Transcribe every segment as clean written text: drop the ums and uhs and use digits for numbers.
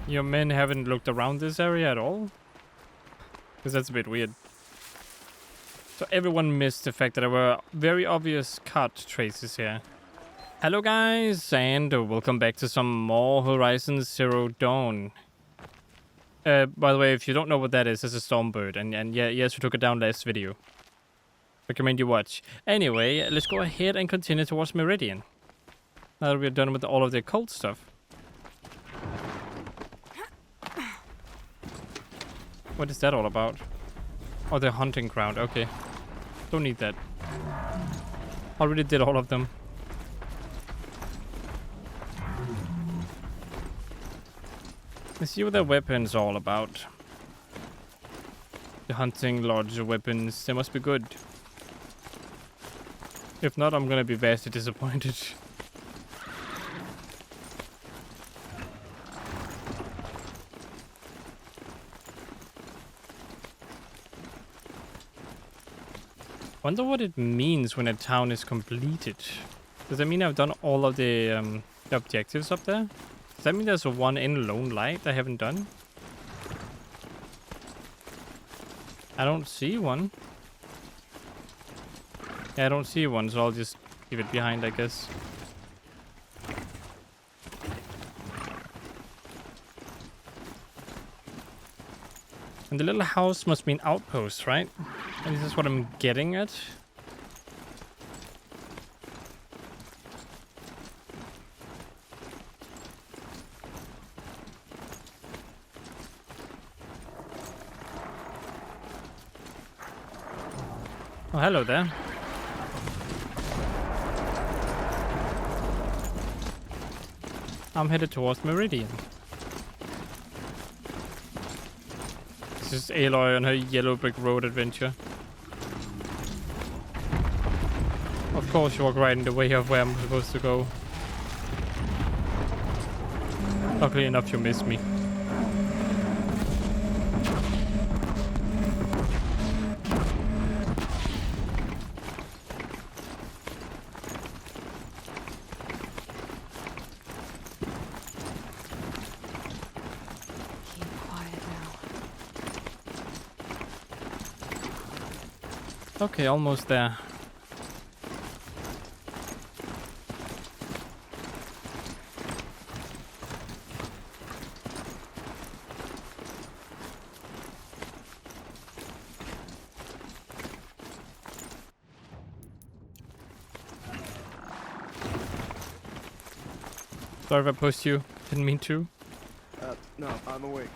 Your men haven't looked around this area at all? Because that's a bit weird. So everyone missed the fact that there were very obvious cart traces here. Hello guys, and welcome back to some more Horizon Zero Dawn. By the way, if you don't know what that is, it's a storm bird. And yeah, yes, we took it down last video. Recommend you watch. Anyway, let's go ahead and continue towards Meridian. Now that we're done with all of the cold stuff. What is that all about? Oh, the hunting ground. Okay. Don't need that. Already did all of them. Let's see what their weapons are all about. The hunting lodge weapons. They must be good. If not, I'm gonna be vastly disappointed. Wonder what it means when a town is completed. Does that mean I've done all of the objectives up there? Does that mean there's one in Lone Light I haven't done? I don't see one. Yeah, I don't see one, so I'll just leave it behind, I guess. And the little house must be an outpost, right? And this is what I'm getting at. Oh, hello there. I'm headed towards Meridian. This is Aloy on her yellow brick road adventure. Of course you walk right in the way of where I'm supposed to go. Luckily enough you missed me. Okay, almost there. Sorry if I pushed you. Didn't mean to. No, I'm awake.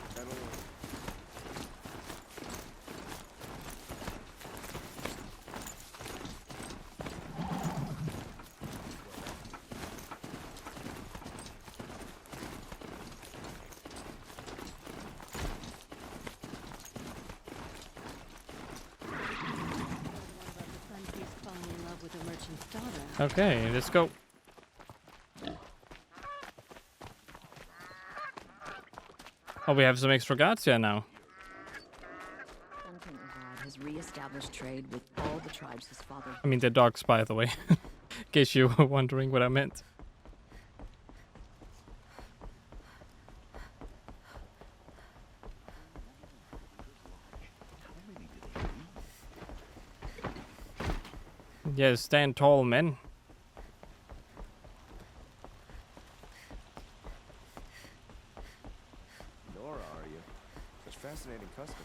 Okay, let's go. Oh, we have some extra guards here now. Has re-established trade with all the tribes his father. I mean, they're dogs, by the way. In case you were wondering what I meant. Yes, stand tall, men. Nora, are you? Such fascinating customs.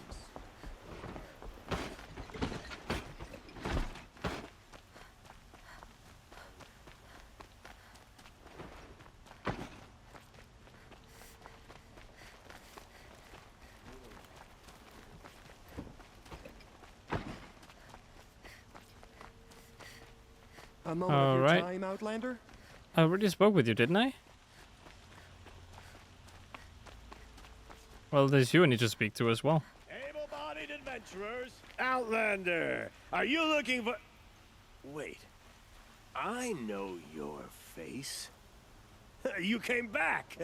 A moment of your time, Outlander? I already spoke with you, didn't I? Well, there's you I need to speak to as well. Able-bodied adventurers, Outlander, are you looking for... Wait, I know your face. You came back.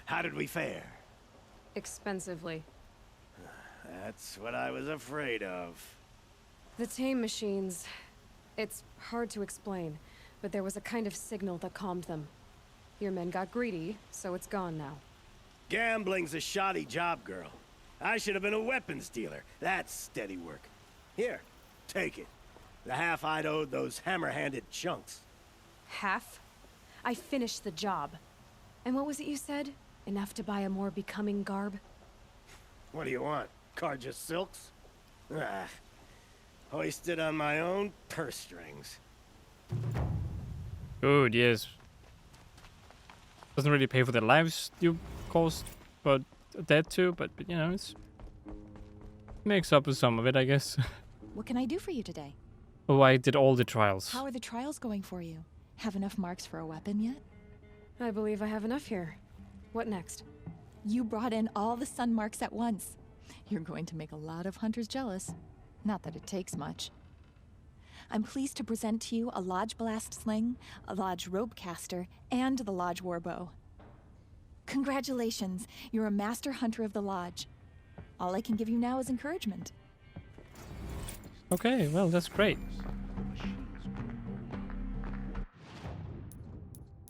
How did we fare? Expensively. That's what I was afraid of. The tame machines. It's hard to explain, but there was a kind of signal that calmed them. Your men got greedy, so it's gone now. Gambling's a shoddy job, girl. I should have been a weapons dealer. That's steady work. Here, take it. The half I'd owed those hammer-handed chunks. Half? I finished the job. And what was it you said? Enough to buy a more becoming garb? What do you want? Carja silks? Ah, hoisted on my own purse strings. Good, yes. Doesn't really pay for the lives you cost, but that too. But you know, it's makes up for some of it, I guess. What can I do for you today? Oh, I did all the trials. How are the trials going for you? Have enough marks for a weapon yet? I believe I have enough here. What next? You brought in all the sun marks at once. You're going to make a lot of hunters jealous. Not that it takes much. I'm pleased to present to you a Lodge Blast Sling, a Lodge Rope Caster, and the Lodge Warbow. Congratulations, you're a master hunter of the Lodge. All I can give you now is encouragement. Okay, well, that's great.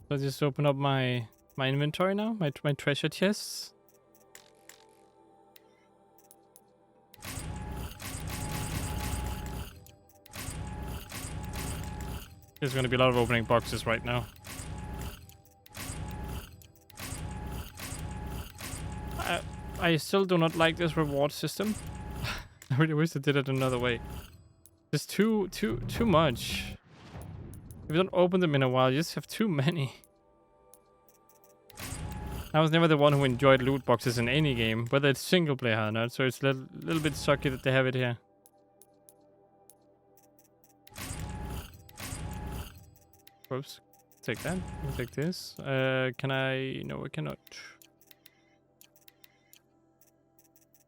So I just open up my inventory now, my treasure chests. There's going to be a lot of opening boxes right now. I still do not like this reward system. I really wish I did it another way. There's too much. If you don't open them in a while, you just have too many. I was never the one who enjoyed loot boxes in any game, whether it's single player or not, so it's a little bit sucky that they have it here. Oops. Take that. I'll take this. Can I? No, I cannot.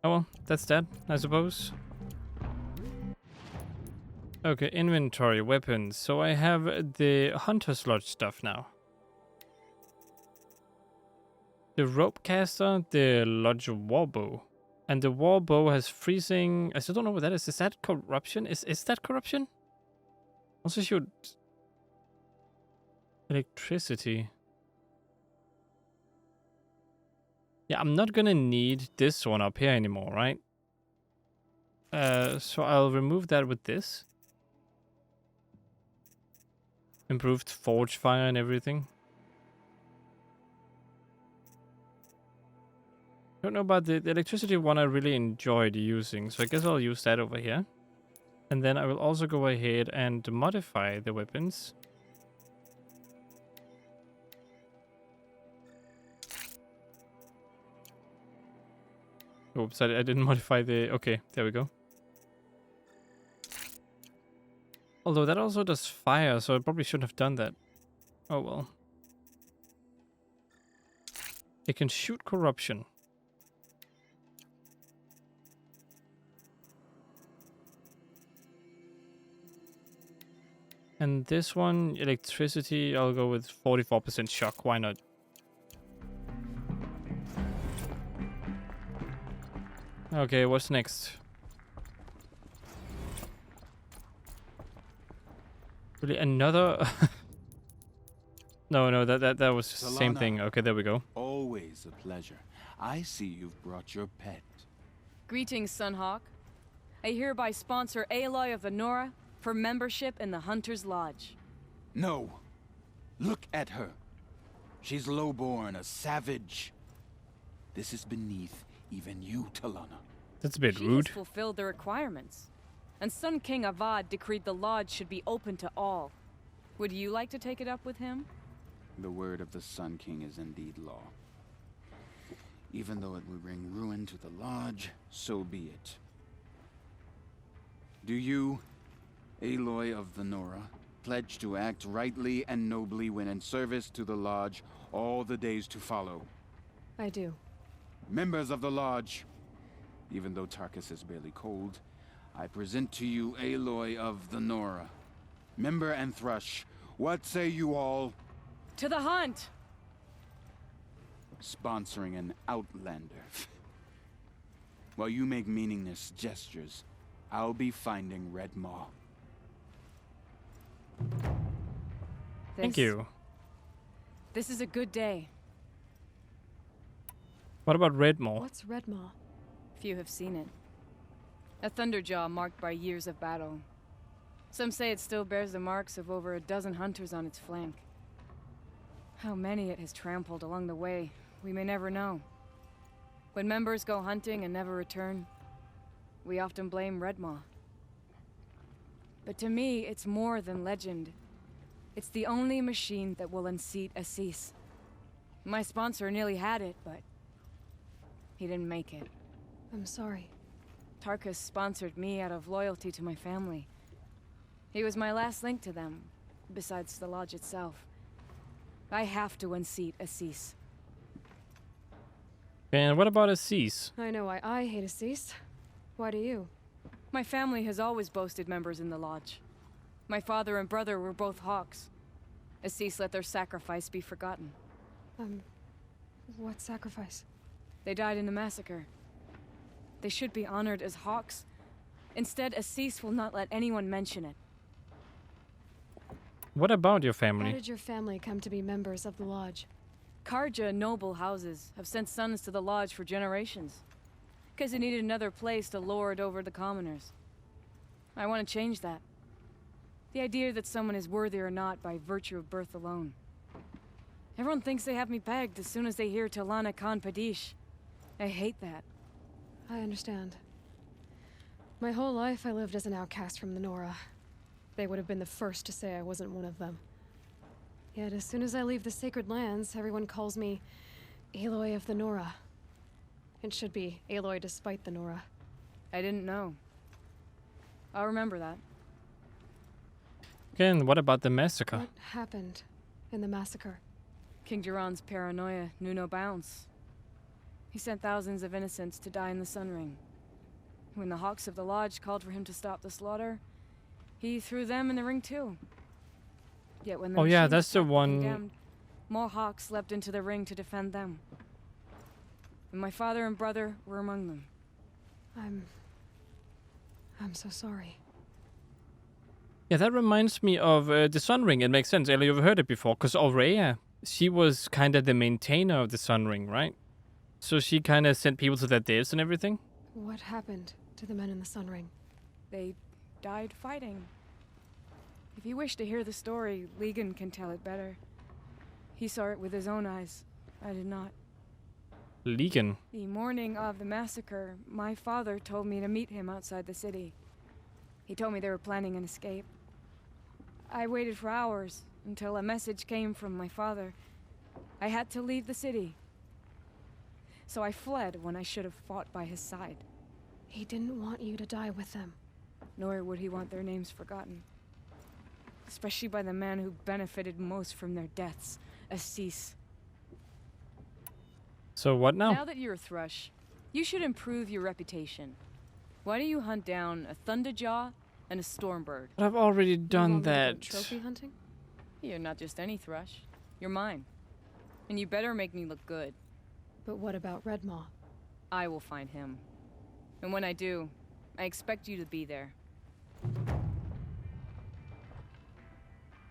Oh well, that's that, I suppose. Okay, inventory, weapons. So I have the Hunter's Lodge stuff now. The rope caster, the Lodge Warbow. And the Warbow has freezing... I still don't know what that is. Is that corruption? Is that corruption? Also should... Electricity. Yeah, I'm not gonna need this one up here anymore, right? So I'll remove that with this. Improved forge fire and everything. Don't know about the electricity one. I really enjoyed using, so I guess I'll use that over here. And then I will also go ahead and modify the weapons. Oops, I didn't modify the... Okay, there we go. Although that also does fire, so I probably shouldn't have done that. Oh well. It can shoot corruption. And this one, electricity, I'll go with 44% shock. Why not? Okay, what's next? Really, another? No, that was the same thing. Okay, there we go. Always a pleasure. I see you've brought your pet. Greetings, Sunhawk. I hereby sponsor Aloy of the Nora for membership in the Hunter's Lodge. No. Look at her. She's lowborn, a savage. This is beneath even you, Talana. That's a bit She rude. has fulfilled the requirements. And Sun King Avad decreed the lodge should be open to all. Would you like to take it up with him? The word of the Sun King is indeed law. Even though it would bring ruin to the lodge, so be it. Do you, Aloy of the Nora, pledge to act rightly and nobly when in service to the lodge all the days to follow? I do. Members of the lodge, even though Tarkus is barely cold, I present to you Aloy of the Nora. Member and Thrush, what say you all? To the hunt! Sponsoring an outlander. While you make meaningless gestures, I'll be finding Red Maw. Thank you. This is a good day. What about Redmaw? What's Redmaw? Few have seen it. A thunderjaw marked by years of battle. Some say it still bears the marks of over a dozen hunters on its flank. How many it has trampled along the way, we may never know. When members go hunting and never return, we often blame Redmaw. But to me, it's more than legend. It's the only machine that will unseat Assis. My sponsor nearly had it, but he didn't make it. I'm sorry. Tarkus sponsored me out of loyalty to my family. He was my last link to them, besides the lodge itself. I have to unseat Assis. And what about Assis? I know why I hate Assis. Why do you? My family has always boasted members in the lodge. My father and brother were both hawks. Assis let their sacrifice be forgotten. What sacrifice? They died in the massacre. They should be honored as hawks. Instead, Assis will not let anyone mention it. What about your How family? did your family come to be members of the lodge? Karja noble houses have sent sons to the lodge for generations. Because they needed another place to lord over the commoners. I want to change that. The idea that someone is worthy or not by virtue of birth alone. Everyone thinks they have me pegged as soon as they hear Talana Khan Padish. I hate that. I understand. My whole life I lived as an outcast from the Nora. They would have been the first to say I wasn't one of them. Yet as soon as I leave the sacred lands, everyone calls me Aloy of the Nora. It should be Aloy despite the Nora. I didn't know. I'll remember that. Again, what about the massacre? What happened in the massacre? King Jiran's paranoia knew no bounds. He sent thousands of innocents to die in the Sun Ring. When the Hawks of the Lodge called for him to stop the slaughter, he threw them in the ring too. Yet when the Oh yeah, machines that's the stopped one. condemned, more Hawks leapt into the ring to defend them. And my father and brother were among them. I'm so sorry. Yeah, that reminds me of the Sun Ring. It makes sense. Ellie, you've heard it before, because Aurea, she was kind of the maintainer of the Sun Ring, right? So she kind of sent people to their deaths and everything. What happened to the men in the Sun Ring? They died fighting. If you wish to hear the story, Legan can tell it better. He saw it with his own eyes. I did not. Legan. The morning of the massacre, my father told me to meet him outside the city. He told me they were planning an escape. I waited for hours until a message came from my father. I had to leave the city. So I fled when I should have fought by his side. He didn't want you to die with them. Nor would he want their names forgotten. Especially by the man who benefited most from their deaths, Assis. So what now? Now that you're a Thrush, you should improve your reputation. Why don't you hunt down a Thunderjaw and a Stormbird? But I've already You done want me to go that. trophy hunting? You're not just any Thrush. You're mine. And you better make me look good. But what about Redmaw? I will find him. And when I do, I expect you to be there.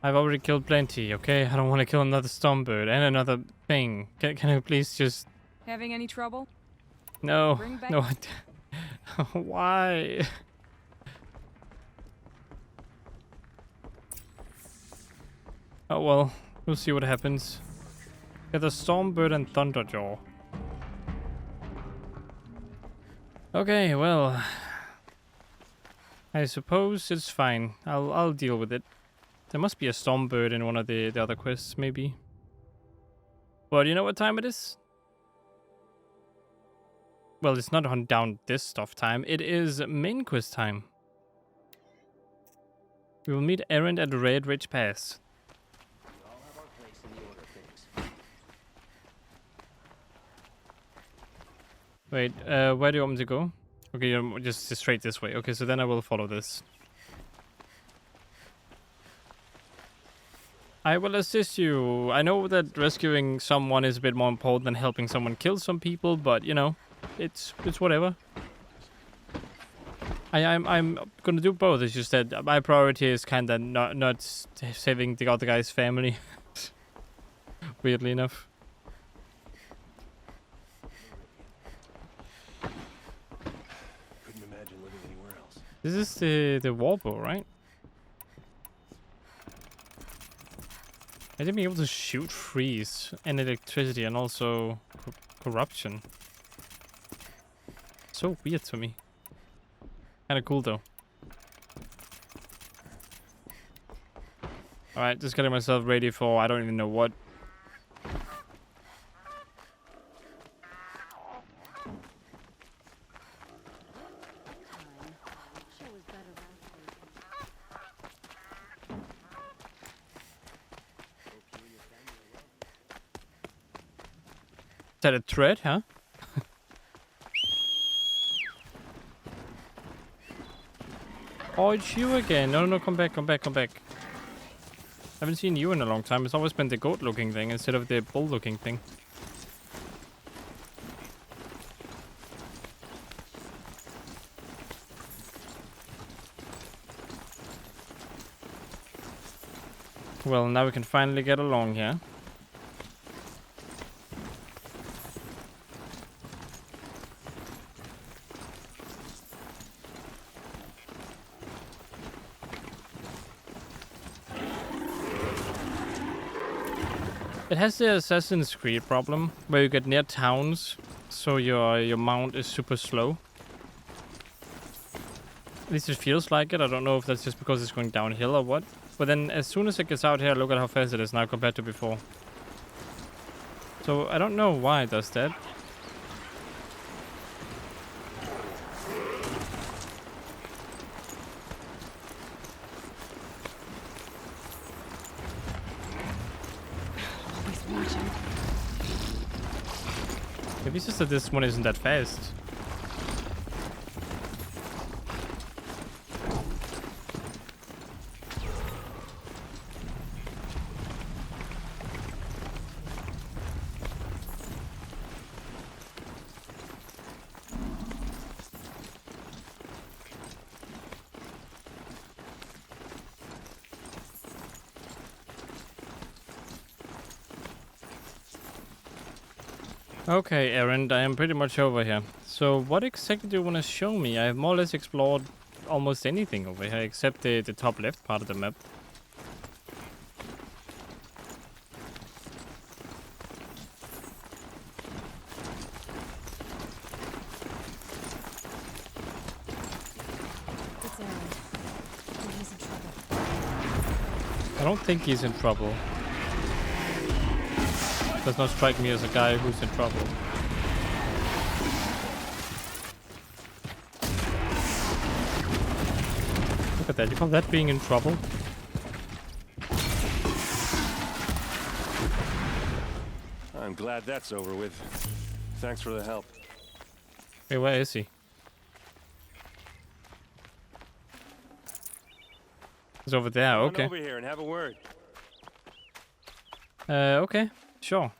I've already killed plenty, okay? I don't want to kill another Stormbird and another thing. Can I please just... Having any trouble? No. Bring back- No. Why? Oh well, we'll see what happens. Get the Stormbird and Thunderjaw. Okay, well, I suppose it's fine. I'll deal with it. There must be a Stormbird in one of the other quests, maybe. But you know what time it is? Well, it's not hunt down this stuff time. It is main quest time. We will meet Errand at Red Ridge Pass. Wait, where do you want me to go? Okay, you're just straight this way. Okay, so then I will follow this. I will assist you. I know that rescuing someone is a bit more important than helping someone kill some people, but you know, it's whatever. I'm gonna do both. It's just that my priority is kind of not saving the other guy's family. Weirdly enough. This is the warbow, right? I didn't be able to shoot freeze and electricity and also corruption. So weird to me. Kinda cool though. Alright, just getting myself ready for I don't even know what. Is that a thread, huh? Oh, it's you again. No, no, come back, come back, come back. I haven't seen you in a long time. It's always been the goat-looking thing instead of the bull-looking thing. Well, now we can finally get along here. It has the Assassin's Creed problem, where you get near towns, so your mount is super slow. At least it feels like it. I don't know if that's just because it's going downhill or what. But then as soon as it gets out here, look at how fast it is now compared to before. So I don't know why it does that. Maybe it's just that this one isn't that fast. Okay, Erend, I am pretty much over here. So what exactly do you want to show me? I have more or less explored almost anything over here except the top left part of the map. It's Aloy. And he's in trouble. I don't think he's in trouble. Does not strike me as a guy who's in trouble. Look at that. You call that being in trouble? I'm glad that's over with. Thanks for the help. Hey, where is he? He's over there. Come on Okay. over here and have a word. Okay. Sure.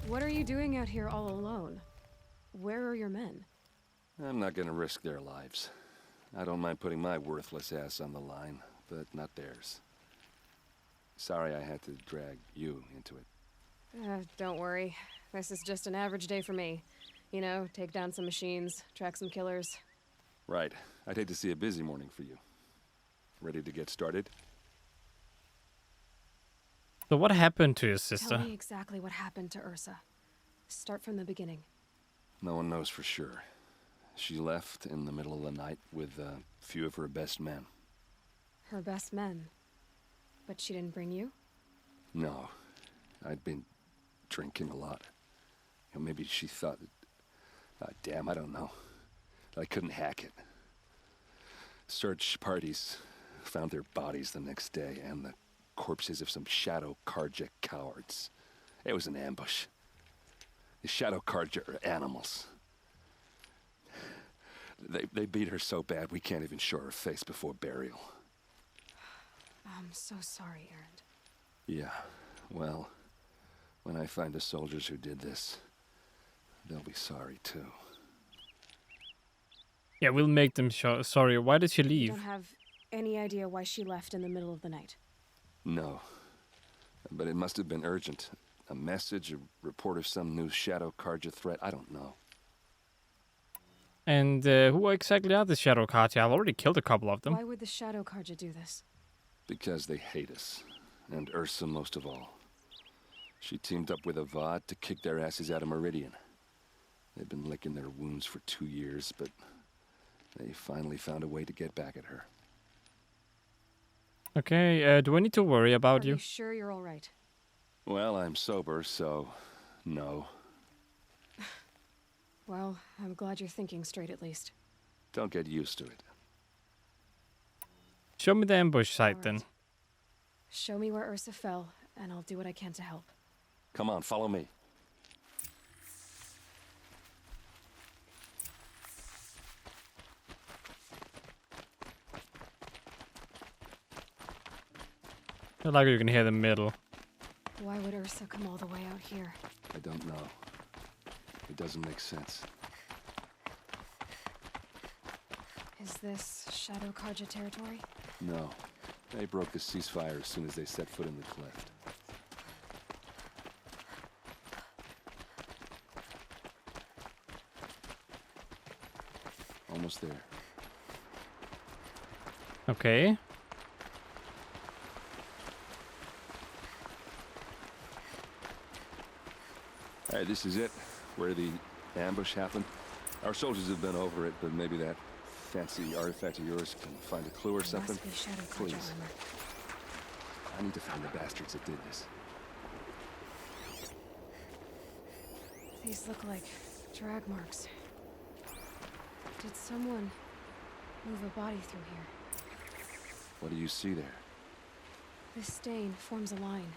What are you doing out here all alone? Where are your men? I'm not gonna risk their lives. I don't mind putting my worthless ass on the line, but not theirs. Sorry I had to drag you into it. Don't worry. This is just an average day for me. You know, take down some machines, track some killers. Right. I'd hate to see a busy morning for you. Ready to get started? So what happened to your sister? Tell me exactly what happened to Ursa. Start from the beginning. No one knows for sure. She left in the middle of the night with a few of her best men. Her best men. But she didn't bring you? No. I'd been drinking a lot. You know, maybe she thought that... damn, I don't know. I couldn't hack it. Search parties found their bodies the next day, and the corpses of some Shadow Karja cowards. It was an ambush. The Shadow Karja are animals. They beat her so bad we can't even show her face before burial. I'm so sorry, Erend. Yeah, well, when I find the soldiers who did this, they'll be sorry too. Yeah, we'll make them sorry. Why did she You leave? don't have any idea why she left in the middle of the night? No, but it must have been urgent. A message, a report of some new Shadow Karja threat, I don't know. And who exactly are the Shadow Carja? I've already killed a couple of them. Why would the Shadow Carja do this? Because they hate us. And Ursa most of all. She teamed up with Avad to kick their asses out of Meridian. They've been licking their wounds for 2 years, but they finally found a way to get back at her. Okay, do I need to worry about Are you? you sure you're all right? Well, I'm sober, so no. Well, I'm glad you're thinking straight at least. Don't get used to it. Show me the ambush site then. Alright. Show me where Ursa fell, and I'll do what I can to help. Come on, follow me. I like you can hear the middle. Why would Ursa come all the way out here? I don't know. It doesn't make sense. Is this Shadow Carja territory? No. They broke the ceasefire as soon as they set foot in the cleft. Almost there. Okay. Alright, this is it. Where the ambush happened. Our soldiers have been over it, but maybe that fancy artifact of yours can find a clue or something. Must be Shadow Carja Please. armor. I need to find the bastards that did this. These look like drag marks. Did someone move a body through here? What do you see there? This stain forms a line,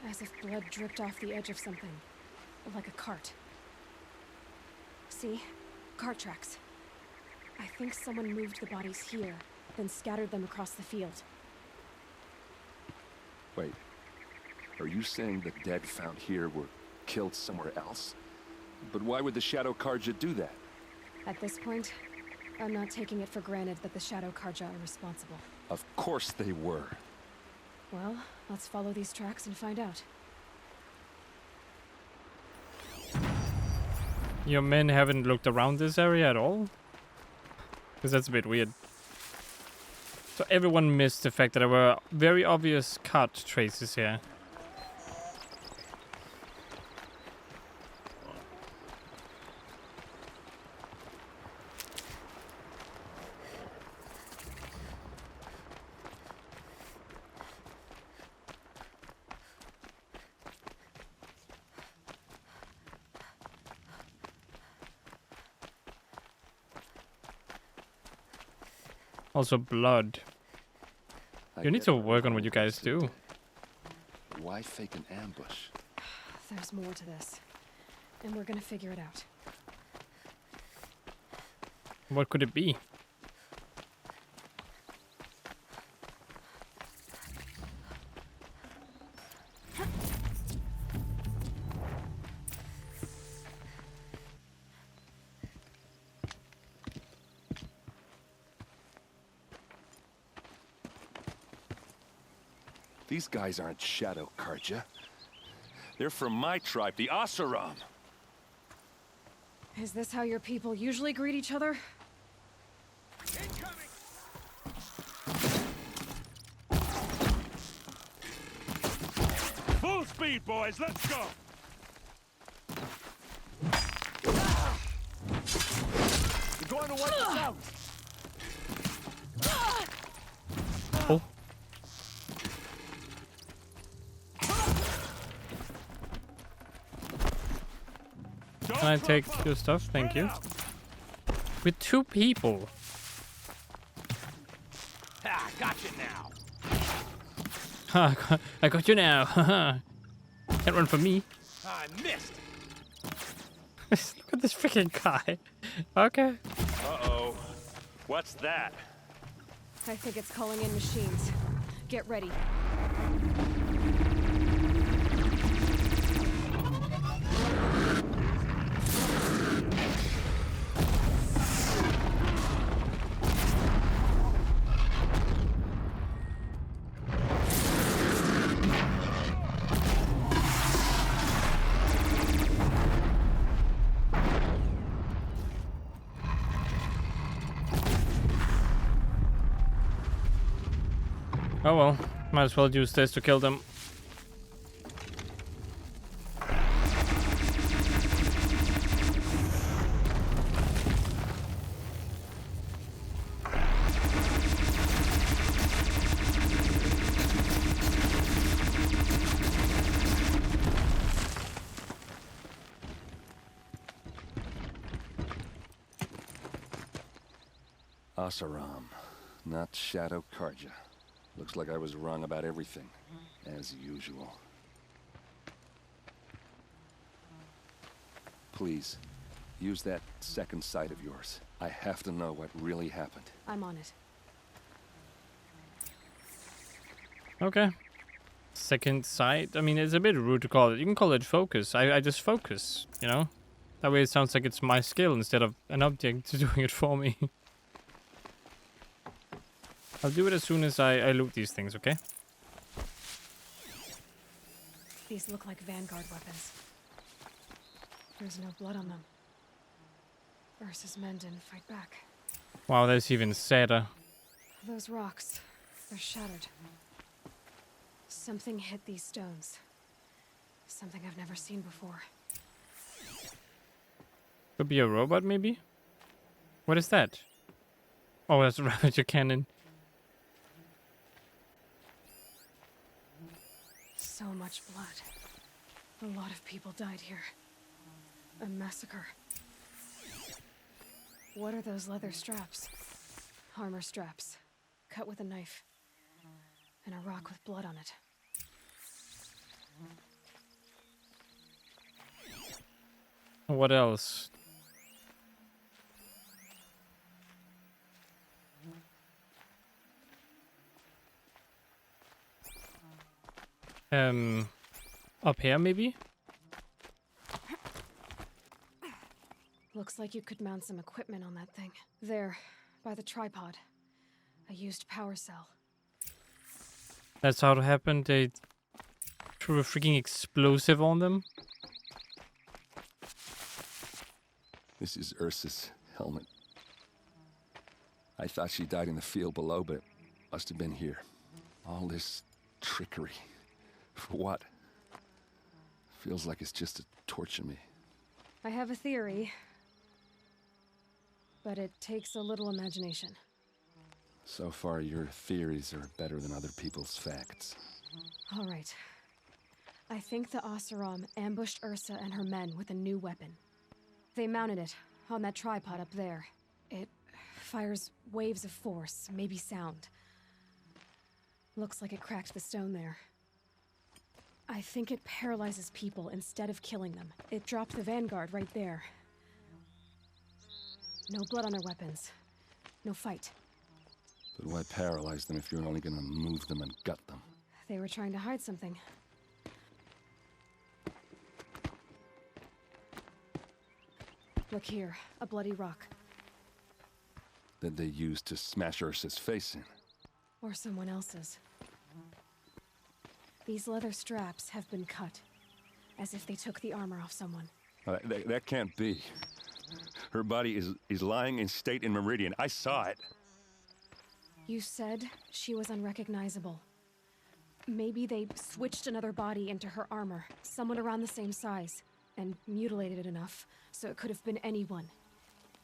as if blood dripped off the edge of something, like a cart. See? Cart tracks. I think someone moved the bodies here, then scattered them across the field. Wait. Are you saying the dead found here were killed somewhere else? But why would the Shadow Carja do that? At this point, I'm not taking it for granted that the Shadow Carja are responsible. Of course they were. Well, let's follow these tracks and find out. Your men haven't looked around this area at all? Because that's a bit weird. So everyone missed the fact that there were very obvious cart traces here. Also blood. I You need get to where work on what Aloy you guys thinks it do. did. Why fake an ambush? There's more to this, and we're gonna figure it out. What could it be? These guys aren't Shadow Carja. They're from my tribe, the Oseram. Is this how your people usually greet each other? Full speed, boys, let's go! We're going to wipe this out! Oh. Can I take your stuff? Thank you. With 2 people. Ah, gotcha now. Ha, I got you now. Can't run from me. I missed. Look at this freaking guy. Okay. Uh-oh. What's that? I think it's calling in machines. Get ready. Oh well, might as well use this to kill them. Asaram, not Shadow Karja. Looks like I was wrong about everything, as usual. Please, use that second sight of yours. I have to know what really happened. I'm on it. Okay. Second sight. I mean, it's a bit rude to call it. You can call it focus. I just focus, you know? That way it sounds like it's my skill instead of an object doing it for me. I'll do it as soon as I loot these things, okay? These look like Vanguard weapons. There's no blood on them. Ursa's men didn't fight back. Wow, that's even sadder. Those rocks, they're shattered. Something hit these stones. Something I've never seen before. Could be a robot, maybe? What is that? Oh, that's a Ravager cannon. So much blood. A lot of people died here. A massacre. What are those leather straps? Armor straps, cut with a knife. And a rock with blood on it. What else? Up here maybe? Looks like you could mount some equipment on that thing. There, by the tripod. A used power cell. That's how it happened. They threw a freaking explosive on them. This is Ursa's helmet. I thought she died in the field below, but it must have been here. All this trickery. For what? Feels like it's just to torture me. I have a theory. But it takes a little imagination. So far, your theories are better than other people's facts. All right. I think the Oseram ambushed Ursa and her men with a new weapon. They mounted it on that tripod up there. It fires waves of force, maybe sound. Looks like it cracked the stone there. I think it paralyzes people instead of killing them. It dropped the Vanguard right there. No blood on their weapons. No fight. But why paralyze them if you're only gonna move them and gut them? They were trying to hide something. Look here, a bloody rock. That they used to smash Ursa's face in. Or someone else's. These leather straps have been cut, as if they took the armor off someone. That can't be. Her body is lying in state in Meridian. I saw it. You said she was unrecognizable. Maybe they switched another body into her armor, someone around the same size, and mutilated it enough so it could have been anyone,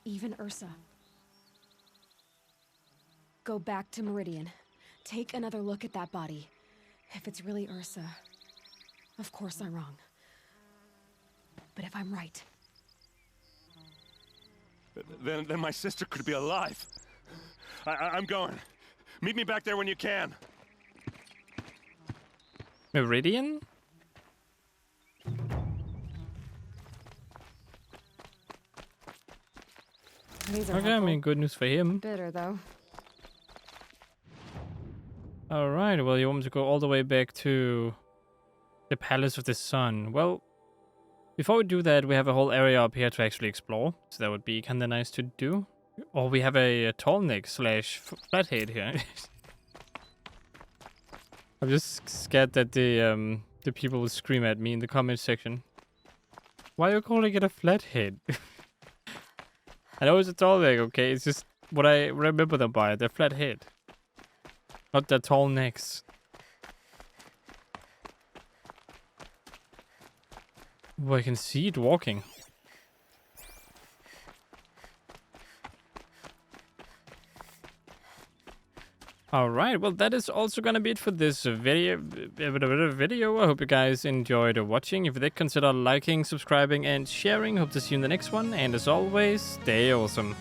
even Ursa. Go back to Meridian. Take another look at that body. If it's really Ursa, of course I'm wrong. But if I'm right... Then my sister could be alive. I'm going. Meet me back there when you can. Meridian? These are Okay, I mean, good news for him. bitter, though. Alright, well, you want me to go all the way back to the Palace of the Sun. Well, before we do that, we have a whole area up here to actually explore. So that would be kind of nice to do. Or we have a tall neck slash flathead here. I'm just scared that the people will scream at me in the comment section. Why are you calling it a flathead? I know it's a tall neck, okay? It's just what I remember them by. They're flathead. Not their tall necks. Oh, I can see it walking. Alright, well that is also gonna be it for this video. I hope you guys enjoyed watching. If you did, consider liking, subscribing, and sharing. Hope to see you in the next one. And as always, stay awesome.